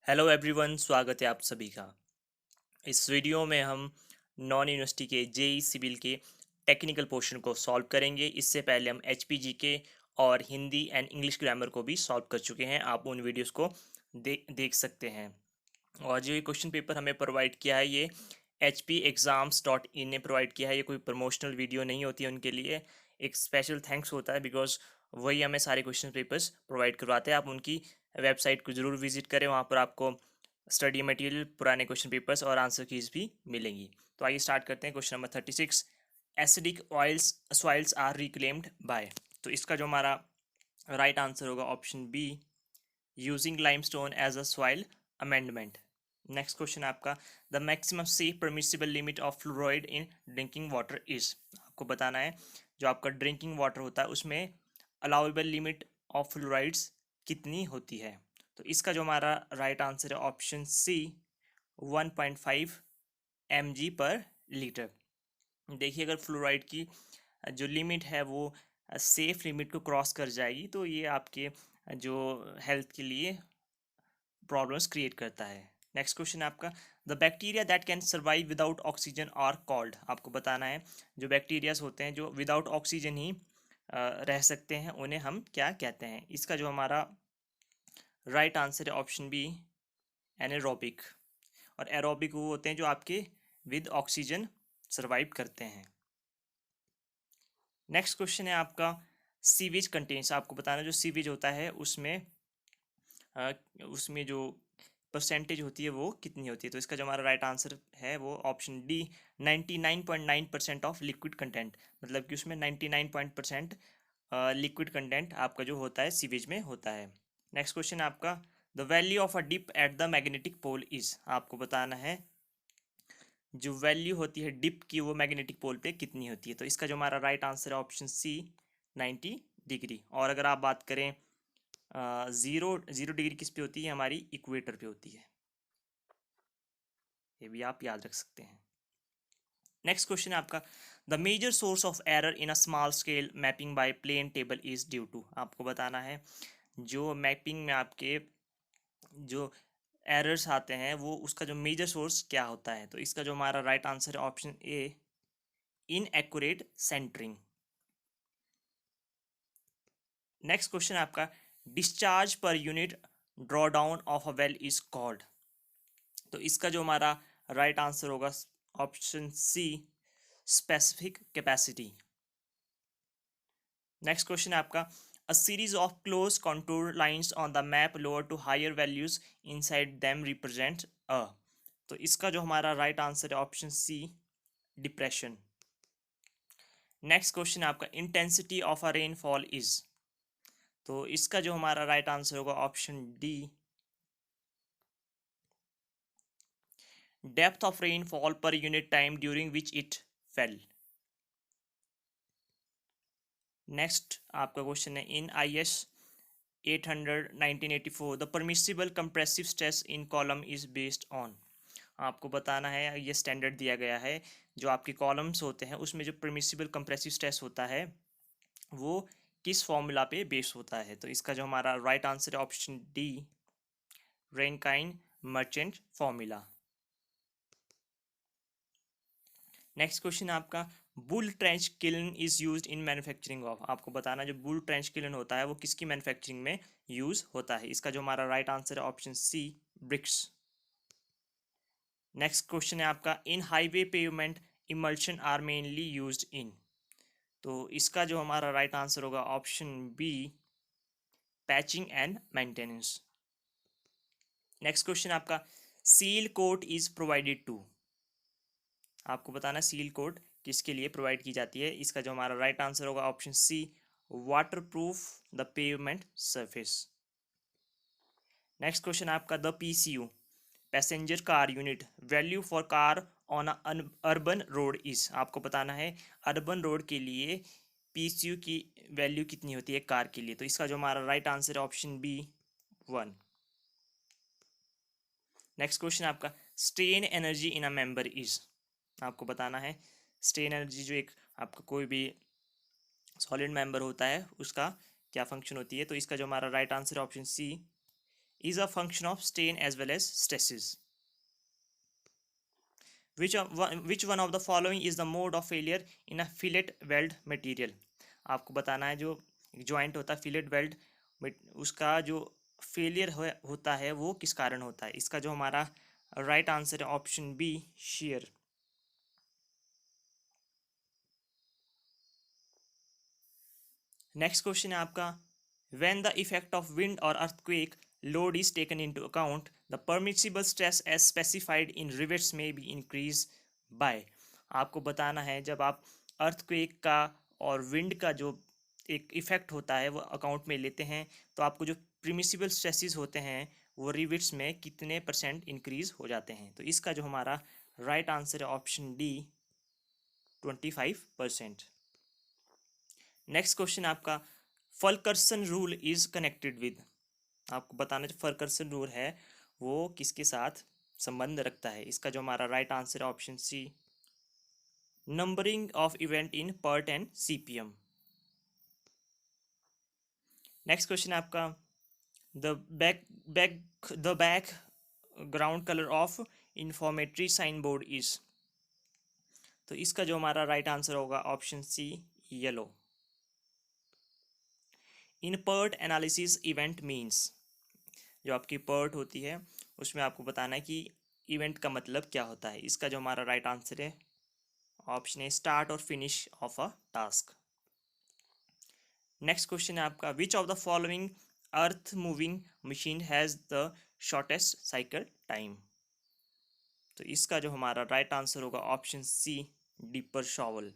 Hello everyone, स्वागत है आप सभी का। इस वीडियो में हम नॉन यूनिवर्सिटी के जेई सिविल के टेक्निकल पोर्शन को सॉल्व करेंगे। इससे पहले हम एचपीजी के और हिंदी एंड इंग्लिश ग्रामर को भी सॉल्व कर चुके हैं। आप उन वीडियोस को देख सकते हैं। और जो ये क्वेश्चन पेपर हमें प्रोवाइड किया है, ये hpexams.in ने प्रोवाइड किया है। ये कोई प्रमोशनल वीडियो नहीं होती है उनके लिए। एक स्पेशल थैंक्स होता है बिकॉज वही हमें सारे क्वेश्चन पेपर्स प्रोवाइड करवाते हैं। आप उनकी वेबसाइट को ज़रूर विजिट करें, वहाँ पर आपको स्टडी मटेरियल, पुराने क्वेश्चन पेपर्स और आंसर कीज भी मिलेंगी। तो आइए स्टार्ट करते हैं। Question number 36, acidic oils soils are reclaimed by. तो इसका जो हमारा राइट आंसर होगा option B, using limestone as a soil amendment. Next question आपका, the maximum safe permissible limit of fluoride in drinking water is. आपको बताना है जो आपका ड्रिंकिंग वाटर होता है उसमें अलाउेबल लिमिट ऑफ फ्लोराइड्स कितनी होती है। तो इसका जो हमारा राइट आंसर है ऑप्शन सी, 1.5 mg पर लीटर। देखिए, अगर फ्लोराइड की जो लिमिट है वो सेफ लिमिट को क्रॉस कर जाएगी तो ये आपके जो हेल्थ के लिए प्रॉब्लम्स क्रिएट करता है। नेक्स्ट क्वेश्चन आपका, the bacteria that can survive without oxygen are called. आपको बताना है जो बैक्टीरियाज होते हैं जो विदाउट ऑक्सीजन ही रह सकते हैं, उन्हें हम क्या कहते हैं। इसका जो हमारा राइट आंसर है ऑप्शन बी, एनारोबिक। और एरोबिक वो होते हैं जो आपके विद ऑक्सीजन सर्वाइव करते हैं। नेक्स्ट क्वेश्चन है आपका, सीवेज कंटेन्स। आपको बताना जो सीवेज होता है उसमें जो परसेंटेज होती है वो कितनी होती है। तो इसका जो हमारा राइट आंसर है वो option D, 99.9% of liquid content. मतलब कि उसमें 99% लिक्विड कंटेंट आपका जो होता है सीवेज में होता है। नेक्स्ट क्वेश्चन आपका, the value of a dip at the magnetic pole is. आपको बताना है जो वैल्यू होती है डिप की वो मैग्नेटिक पोल पे कितनी होती है। तो इसका जो हमारा राइट आंसर है ऑप्शन सी, 90 डिग्री। और अगर आप बात करें ज़ीरो ज़ीरो डिग्री किस पे होती है, हमारी इक्वेटर पे होती है। ये भी आप याद रख सकते हैं। नेक्स्ट क्वेश्चन है आपका, the major source of error in a small scale mapping by plane table is due to. आपको बताना है जो मैपिंग में आपके जो एरर्स आते हैं वो उसका जो मेजर सोर्स क्या होता है। तो इसका जो हमारा राइट आंसर है option A, inaccurate centering. Next question आपका, discharge per unit draw down of a well is called. तो इसका जो हमारा राइट आंसर होगा option C, specific capacity. Next question है आपका, a series of close contour lines on the map lower to higher values inside them represent a. तो इसका जो हमारा राइट आंसर है option C, depression. Next question आपका, intensity of a rainfall is. तो इसका जो हमारा राइट आंसर होगा option D, depth of rainfall per unit time during which it fail. Next आपका क्वेश्चन है, इन IS 800 1984 the permissible compressive stress in column is based on. आपको बताना है, ये स्टैंडर्ड दिया गया है जो आपके कॉलम्स होते हैं उसमें जो परमिसिबल कंप्रेसिव स्ट्रेस होता है वो किस फॉर्मूला पे बेस होता है। तो इसका जो हमारा राइट आंसर है option D, Rankine Merchant formula. Next question आपका, bull trench kiln is used in manufacturing of. आपको बताना जो बुल ट्रेंच किल्न होता है वो किसकी मैन्युफैक्चरिंग में यूज होता है। इसका जो हमारा राइट आंसर है option C, bricks. Next question है आपका, in highway pavement emulsion are mainly used in. तो इसका जो हमारा राइट आंसर होगा option B, patching and maintenance. Next question आपका, seal coat is provided to. आपको बताना सील कोट किसके लिए प्रोवाइड की जाती है। इसका जो हमारा राइट आंसर होगा option C, waterproof the pavement surface. Next question आपका, the PCU passenger car unit value for car on urban road is. आपको बताना है अर्बन रोड के लिए PCU की वैल्यू कितनी होती है कार के लिए। तो इसका जो हमारा राइट आंसर है ऑप्शन बी, 1। नेक्स्ट क्वेश्चन आपका, strain energy in a member is. आपको बताना है स्ट्रेन एनर्जी जो एक आपका कोई भी सॉलिड मेंबर होता है उसका क्या फंक्शन होती है। तो इसका जो हमारा राइट आंसर है option C, is a function of strain as well as stresses. Which one of the following is the mode of failure in a fillet weld material? आपको बताना है जो जॉइंट होता है फिलेट वेल्ड, उसका जो failure होता है वो किस कारण होता है? इसका जो हमारा राइट आंसर है option B, shear. Next question है आपका, when the effect of wind और earthquake load is taken into account the permissible stress as specified in rivets may be increase by. आपको बताना है जब आप अर्थक्वेक का और विंड का जो एक इफेक्ट होता है वो अकाउंट में लेते हैं तो आपको जो परमिसिबल स्ट्रेसेस होते हैं वो रिवेट्स में कितने परसेंट इंक्रीज हो जाते हैं? तो इसका जो हमारा राइट आंसर है ऑप्शन डी, 25%। नेक्स्ट क्वेश्चन आपका, फलकर्सन रूल इज कनेक्टेड विद। आपको बताना जो फलकर्सन रूल है वो किसके साथ संबंध रखता है? इसका जो हमारा राइट आंसर है option C, numbering of event in PERT and CPM. Next question आपका, the background colour of informatory sign board is. तो इसका जो हमारा राइट आंसर होगा option C, yellow. In PERT analysis event means, जो आपकी PERT होती है उसमें आपको बताना है कि इवेंट का मतलब क्या होता है? इसका जो हमारा राइट आंसर है ऑप्शन ए, स्टार्ट और finish of a task. Next question है आपका, which of the following earth moving machine has the shortest cycle time? तो इसका जो हमारा राइट आंसर होगा option C, dipper shovel.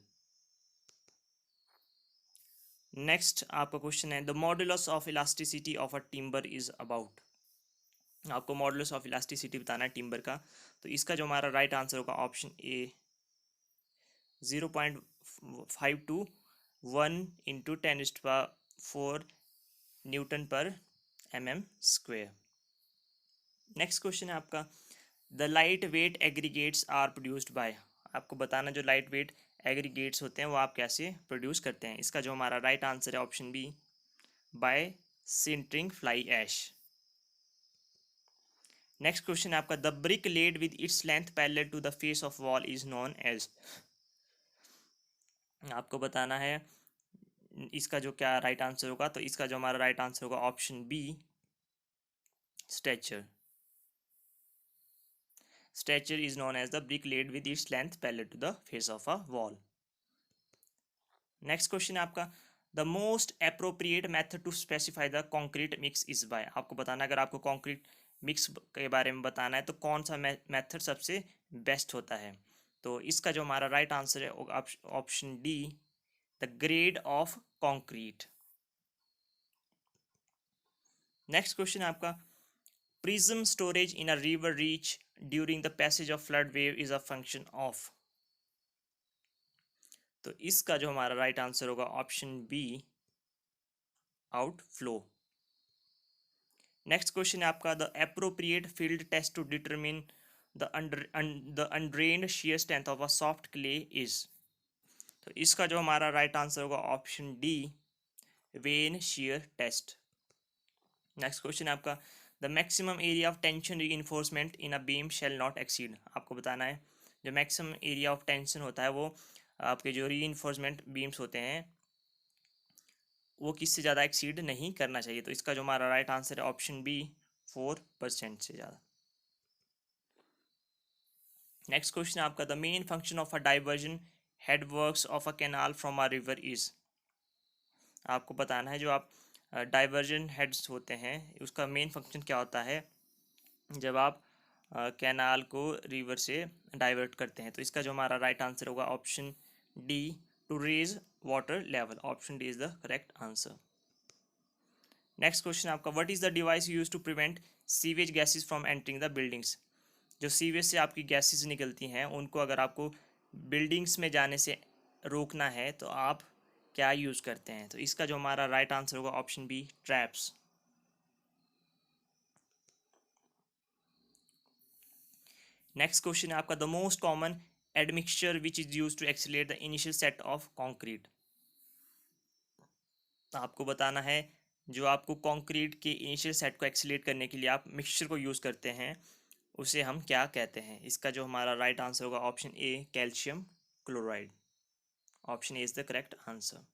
Next आपका क्वेश्चन है, the modulus of elasticity of a timber is about. आपको मॉडुलस ऑफ इलास्टिसिटी बताना है टिम्बर का, तो इसका जो हमारा राइट आंसर होगा ऑप्शन ए, 0.521 इंटू 10⁴ न्यूटन पर mm²। नेक्स्ट क्वेश्चन है आपका, the light weight aggregates are produced by. आपको बताना जो लाइट वेट एग्रीगेट्स होते हैं वो आप कैसे प्रोड्यूस करते हैं? इसका जो हमारा राइट आंसर है option B, by sintering fly ash. Next question है आपका, the brick laid with its length parallel to the face of wall is known as. आपको बताना है इसका जो क्या राइट आंसर होगा, तो इसका जो हमारा राइट आंसर होगा option B, stretcher. Stretcher is known as the brick laid with its length parallel to the face of a wall. Next question है आपका, the most appropriate method to specify the concrete mix is by. आपको बताना अगर आपको concrete mix के बारे में बताना है तो कौन सा मेथड सबसे बेस्ट होता है? तो इसका जो हमारा राइट आंसर है option D, the grade of concrete. Next question आपका, prism storage in a river reach during the passage of flood wave is a function of. तो इसका जो हमारा राइट आंसर होगा option B, outflow. Next question है आपका, the appropriate field test to determine the undrained shear strength of a soft clay is. तो इसका जो हमारा राइट आंसर होगा option D, when shear test. Next question है आपका, the maximum area of tension reinforcement in a beam shall not exceed. आपको बताना है जो मैक्सिमम एरिया ऑफ टेंशन होता है वो आपके जो रीइंफोर्समेंट बीम्स होते हैं वो किससे ज़्यादा एक्सीड नहीं करना चाहिए? तो इसका जो हमारा राइट आंसर है ऑप्शन बी, 4% से ज़्यादा। नेक्स्ट क्वेश्चन है आपका, the main function of a diversion headworks of a canal from a river is. आपको बताना है जो आप डाइवर्जन हेड्स होते हैं उसका मेन फंक्शन क्या होता है जब आप कैनाल को रिवर से डाइवर्ट करते हैं? तो इसका जो हमारा राइट आंसर होगा option D, to raise water level. Option D is the correct answer. Next question आपका, what is the device use to prevent sewage gases from entering the buildings. जो सीवेज से आपकी गैसेस निकलती हैं उनको अगर आपको बिल्डिंग्स में जाने से रोकना है तो आप क्या यूज़ करते हैं? तो इसका जो हमारा राइट आंसर होगा option B, traps. Next question है आपका, the most common admixture which is use to accelerate the initial set of concrete. आपको बताना है जो आपको कंक्रीट के इनिशियल सेट को एक्सीलेट करने के लिए आप मिक्सचर को यूज़ करते हैं, उसे हम क्या कहते हैं? इसका जो हमारा राइट आंसर होगा option A, calcium chloride. Option A is the correct answer.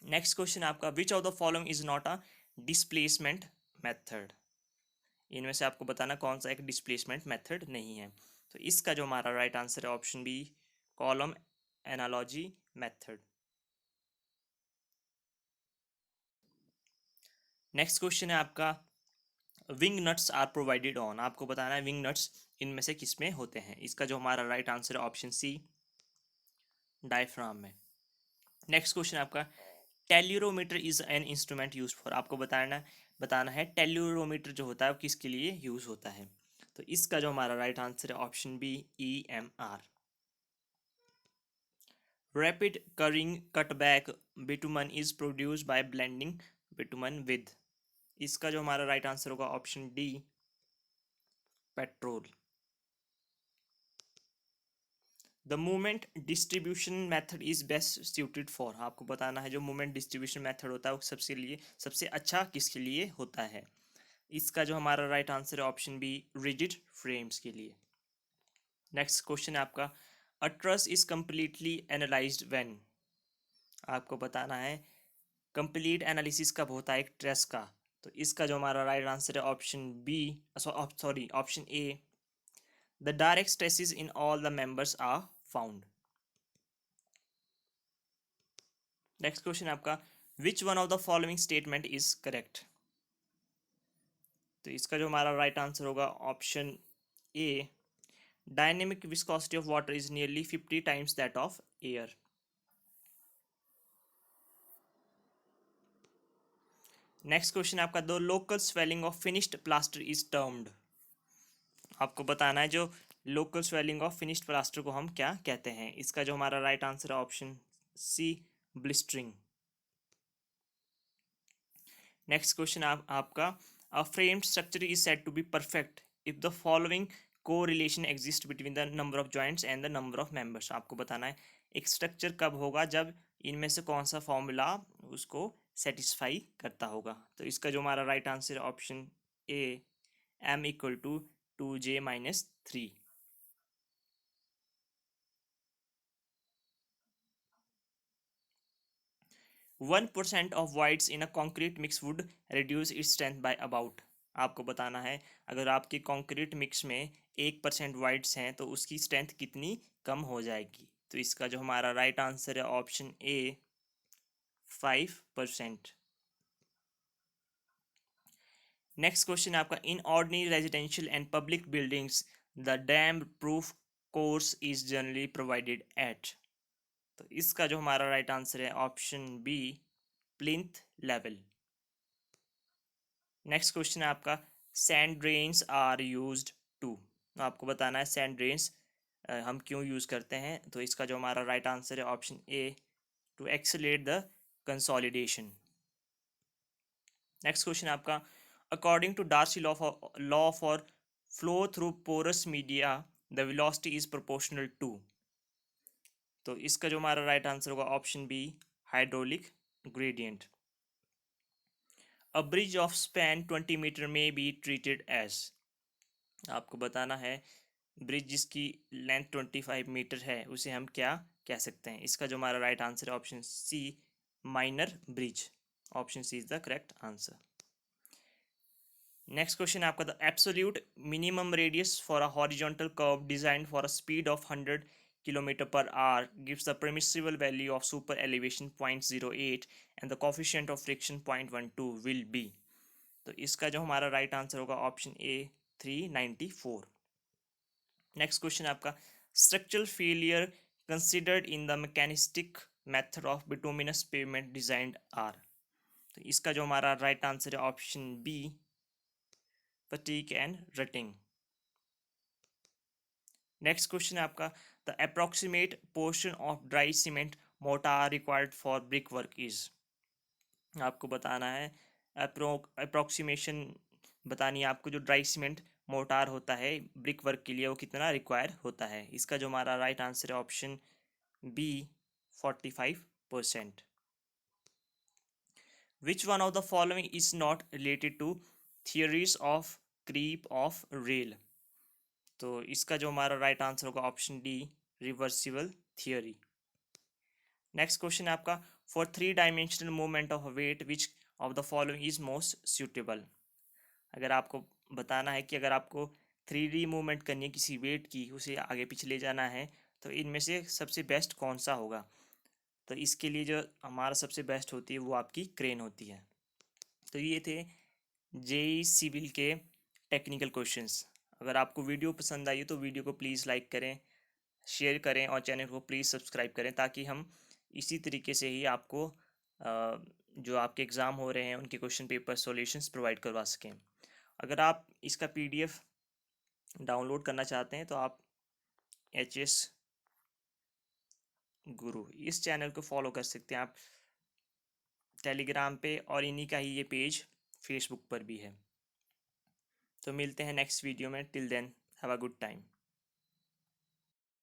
Next question आपका, which of the following is not a displacement method? इनमें से आपको बताना कौन सा एक डिस्प्लेसमेंट मेथड नहीं है। तो इसका जो हमारा राइट आंसर है option B, column analogy method. Next question है आपका, wing nuts are provided on, आपको बताना है विंग नट्स इनमें से किस में होते हैं। इसका जो हमारा राइट आंसर है ऑप्शन सी, डायफ्राम में। नेक्स्ट क्वेश्चन आपका, tellurometer is an instrument use for, आपको बताना है टेल्यूरोमीटर जो होता है वो किसके लिए यूज होता है। तो इसका जो हमारा राइट आंसर है option B, EMR। Rapid curing cutback bitumen is produced by blending bitumen with, इसका जो हमारा राइट आंसर होगा option D, petrol. The movement distribution method is best suited for, आपको बताना है जो मूवमेंट डिस्ट्रीब्यूशन मेथड होता है वो सबसे अच्छा किसके लिए होता है। इसका जो हमारा राइट आंसर है ऑप्शन बी, रिजिड फ्रेम्स के लिए। नेक्स्ट क्वेश्चन है आपका, a truss is completely analysed when, आपको बताना है कंप्लीट एनालिसिस कब होता है एक ट्रस का। तो इसका जो हमारा राइट आंसर है option B, sorry option A, the direct stresses in all the members are found. Next question आपका, which one of the following statement is correct, तो इसका जो हमारा राइट आंसर होगा option A, dynamic viscosity of water is nearly 50 times that of air. Next question आपका, the local swelling of finished plaster is termed, आपको बताना है जो local swelling of finished plaster को हम क्या कहते हैं। इसका जो हमारा राइट आंसर है option C, blistering. Next question आपका, a framed structure is said to be perfect if the following को relation exist between the number of joints and the number of members, आपको बताना है एक स्ट्रक्चर कब होगा जब इनमें से कौन सा फॉर्मूला उसको सेटिस्फाई करता होगा। तो इसका जो हमारा राइट आंसर है option A, M equal to 2J-3। 1% of voids in a concrete mix would reduce its strength by about, आपको बताना है अगर आपके कॉन्क्रीट मिक्स में 1% वाइड्स हैं तो उसकी स्ट्रेंथ कितनी कम हो जाएगी। तो इसका जो हमारा राइट आंसर है ऑप्शन ए, 5%। नेक्स्ट क्वेश्चन आपका, in ordinary residential and public buildings the damp proof course is generally provided at, तो इसका जो हमारा राइट आंसर है option B, plinth level. Next question है आपका, sand drains are used to, आपको बताना है सैंड ड्रेन्स हम क्यों यूज़ करते हैं। तो इसका जो हमारा राइट आंसर है option A, to accelerate the consolidation. Next question आपका, according to Darcy law for flow through porous media the velocity is proportional to, तो इसका जो हमारा राइट आंसर होगा option B, hydraulic gradient. A bridge of span 20 metre may be treated as, आपको बताना है bridge जिसकी लेंथ 25 मीटर है उसे हम क्या कह सकते हैं। इसका जो हमारा राइट आंसर है option C, minor bridge. Option C is the correct answer. Next question आपका, the absolute minimum radius for a horizontal curve designed for a speed of 100 kilometre पर hour gives the permissible value of super elevation 0.08 and the coefficient of friction 0.12 will be, तो इसका जो हमारा right answer होगा option A, 394। Next question आपका, structural failure considered in the mechanistic method of bituminous pavement designed are, तो इसका जो हमारा राइट आंसर है option B, fatigue and rutting. Next question है आपका, the approximate portion of dry cement mortar required for brick work is, आपको बताना है अप्रोक्सीमेशन बतानी है आपको जो ड्राई सीमेंट मोटार होता है ब्रिक वर्क के लिए वो कितना रिक्वायर होता है। इसका जो हमारा राइट आंसर है option B, 45%। Which one of the following is not related to theories of creep of rail. तो इसका जो हमारा राइट आंसर होगा option D, reversible theory. Next question है आपका, for three dimensional movement of weight which of the following is most suitable. अगर आपको बताना है कि अगर आपको 3D मूवमेंट करनी है किसी वेट की, उसे आगे पीछे ले जाना है, तो इनमें से सबसे बेस्ट कौन सा होगा। तो इसके लिए जो हमारा सबसे बेस्ट होती है वो आपकी क्रेन होती है। तो ये थे जेई सिविल के टेक्निकल क्वेश्चंस। अगर आपको वीडियो पसंद आई तो वीडियो को प्लीज़ लाइक करें, शेयर करें और चैनल को प्लीज़ सब्सक्राइब करें, ताकि हम इसी तरीके से ही आपको जो आपके एग्ज़ाम हो रहे हैं उनके क्वेश्चन पेपर सॉल्यूशंस प्रोवाइड करवा सकें। अगर आप इसका PDF डाउनलोड करना चाहते हैं तो आप HS गुरु इस चैनल को फॉलो कर सकते हैं आप टेलीग्राम पे, और इन्हीं का ही ये पेज फेसबुक पर भी है। तो मिलते हैं नेक्स्ट वीडियो में, till then have a good time.